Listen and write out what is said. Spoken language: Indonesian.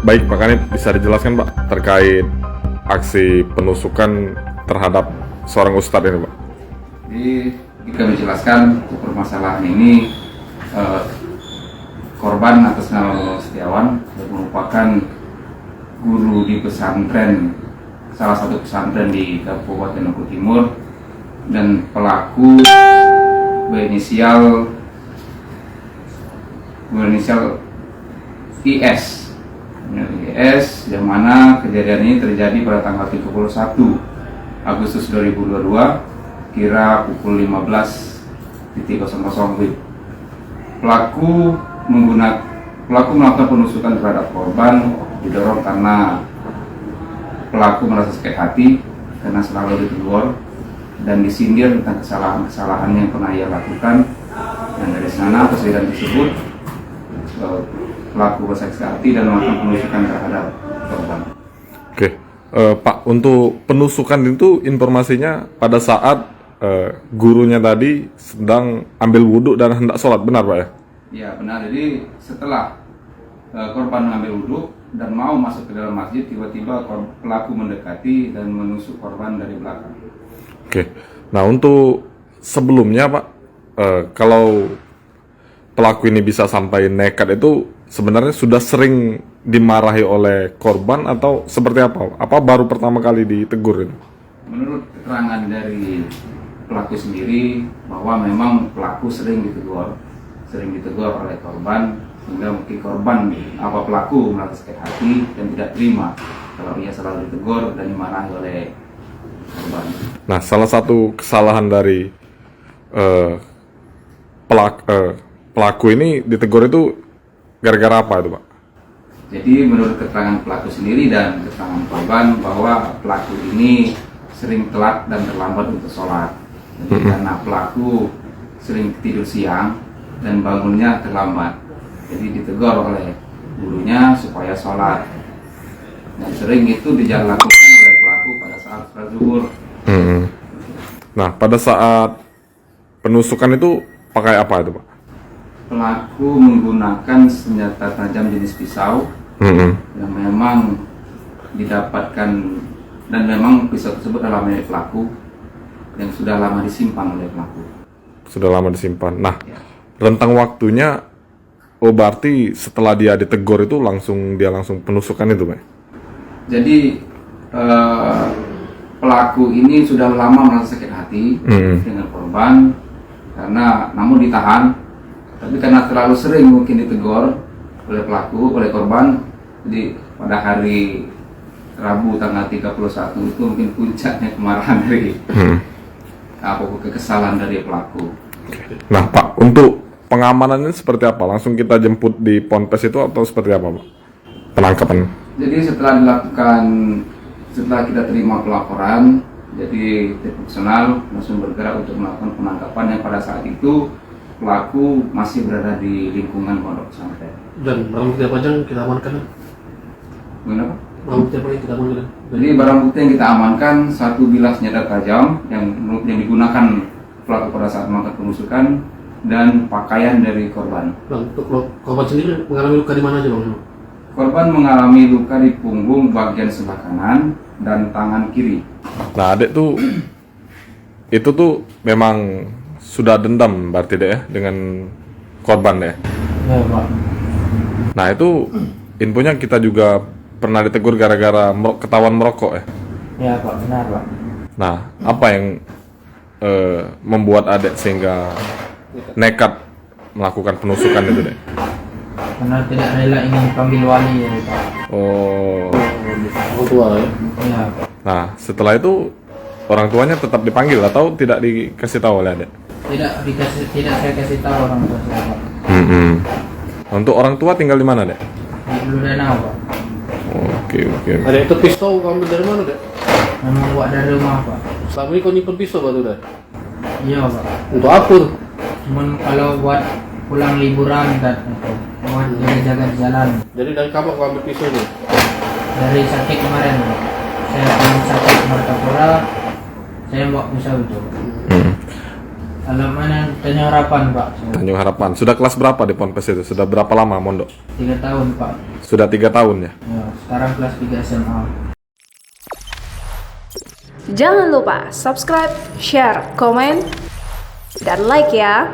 Baik Pak Kanit, bisa dijelaskan Pak terkait aksi penusukan terhadap seorang ustadz ini Pak? Jadi kita menjelaskan untuk permasalahan ini, korban atas nama Muhammad Setiawan merupakan guru di pesantren, salah satu pesantren di Kabupaten Oku Timur, dan pelaku berinisial IS, yang mana kejadian ini terjadi pada tanggal 31 Agustus 2022 kira pukul 15.00 WIB. Pelaku melakukan penusukan terhadap korban didorong karena pelaku merasa sakit hati karena selalu ditegur dan disindir tentang kesalahan-kesalahan yang pernah ia lakukan, dan dari sana kejadian tersebut pelaku bersakit hati dan melakukan penusukan terhadap korban. Oke, Pak, untuk penusukan itu informasinya pada saat gurunya tadi sedang ambil wudhu dan hendak sholat, benar Pak ya? Ya benar, jadi setelah korban mengambil wudhu dan mau masuk ke dalam masjid, tiba-tiba pelaku mendekati dan menusuk korban dari belakang. Oke, nah untuk sebelumnya Pak, kalau pelaku ini bisa sampai nekat itu sebenarnya sudah sering dimarahi oleh korban atau seperti apa? Apa baru pertama kali ditegur ini? Menurut keterangan dari pelaku sendiri bahwa memang pelaku sering ditegur oleh korban, sehingga mungkin korban pelaku merasa sakit hati dan tidak terima kalau ia selalu ditegur dan dimarahi oleh korban. Nah, salah satu kesalahan dari pelaku ini ditegur itu gara-gara apa itu Pak? Jadi menurut keterangan pelaku sendiri dan keterangan korban bahwa pelaku ini sering telat dan terlambat untuk sholat. Jadi karena pelaku sering tidur siang dan bangunnya terlambat, jadi ditegur oleh gurunya supaya sholat. Dan sering itu dilakukan oleh pelaku pada saat sholat zuhur. Nah, pada saat penusukan itu pakai apa itu Pak? Pelaku menggunakan senjata tajam jenis pisau yang memang didapatkan, dan memang pisau tersebut adalah milik pelaku yang sudah lama disimpan oleh pelaku. Sudah lama disimpan. Nah, rentang waktunya, berarti setelah dia ditegur itu langsung penusukan itu Pak? Jadi pelaku ini sudah lama merasa sakit hati dengan korban, namun ditahan. Tapi karena terlalu sering mungkin ditegur oleh korban, jadi pada hari Rabu tanggal 31 itu mungkin puncaknya kemarahan dari kekesalan dari pelaku. Nah Pak, untuk pengamanannya seperti apa? Langsung kita jemput di Ponpes itu atau seperti apa Pak penangkapan? Jadi setelah kita terima pelaporan, jadi tim profesional langsung bergerak untuk melakukan penangkapan yang pada saat itu pelaku masih berada di lingkungan pondok pesantren. Dan barang bukti apa aja yang kita amankan? Kenapa? Barang bukti apa yang kita amankan? Jadi barang bukti yang kita amankan, satu bilah senjata tajam yang digunakan pelaku pada saat melakukan penusukan, dan pakaian dari korban. Bang, untuk korban sendiri mengalami luka di mana aja Bang? Korban mengalami luka di punggung bagian sebelah kanan dan tangan kiri. Nah adek tuh, itu tuh memang sudah dendam berarti deh ya dengan korban deh. Ya Pak. Nah itu infonya kita juga pernah ditegur gara-gara ketahuan merokok ya. Ya Pak, benar Pak. Nah apa yang membuat adek sehingga nekat melakukan penusukan itu deh? Karena tidak rela ingin panggil wali ya Pak. Oh. Orang tua ya? Ya Pak. Nah setelah itu orang tuanya tetap dipanggil atau tidak dikasih tahu oleh adek? Tidak saya kasih tahu orang tua saya Pak. Untuk orang tua tinggal di mana dek? Di Bludanau Pak. Oke. Ada itu pisau kamu ambil dari mana deh? Memang buat dari rumah Pak. Selama ini kau nyimpen pisau batu deh? Iya Pak. Untuk apa tuh? Cuman kalau buat pulang liburan dan buat jaga di jalan. Jadi dari kapan kau ambil pisau ini? Dari sakit kemarin Pak. Saya sakit Martapura, Saya bawa pisau itu. Hmm. Alaman Tanjung Harapan Pak. Tanjung Harapan. Sudah kelas berapa di Ponpes itu? Sudah berapa lama mondok? 3 tahun Pak. Sudah 3 tahun ya? Ya, sekarang kelas 3 SMA. Jangan lupa subscribe, share, komen, dan like ya.